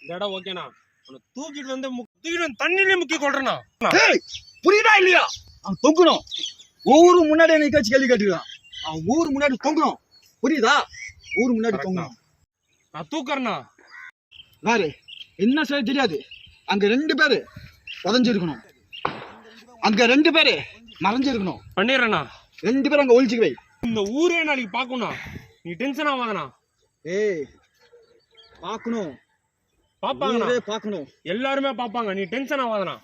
இந்த இடம் ஓகேண்ணா. உன்னை தூக்கிட்டு வந்து தண்ணியிலே முக்கி கொள்றேண்ணா. புரியுதா இல்லையா? அவன் தொங்கணும். ஊரு முன்னாடி நிக்க வச்சு கேள்வி கேட்டுருக்கான். அவன் ஊரு முன்னாடி தொங்கணும். புரியுதா? ஊரு முன்னாடி தொங்கணும். நான் தூக்கறேண்ணா. வேறு என்ன செய்ய தெரியாது. அங்க 2 பேரு புதஞ்சிருக்கணும். அங்க 2 பேரு மறைஞ்சிருக்கணும். பண்ணிடுறேண்ணா. 2 பேரும் அங்க ஒழிச்சுக்கு வை. இந்த ஊரே நாளைக்கு பாக்கணும். நீ டென்ஷன் ஆகாதண்ணா. ஏய் பாக்கணும். பாப்பாங்கண்ணா. பாக்கணும். எல்லாருமே பாப்பாங்க. நீ டென்ஷன் ஆகாதண்ணா.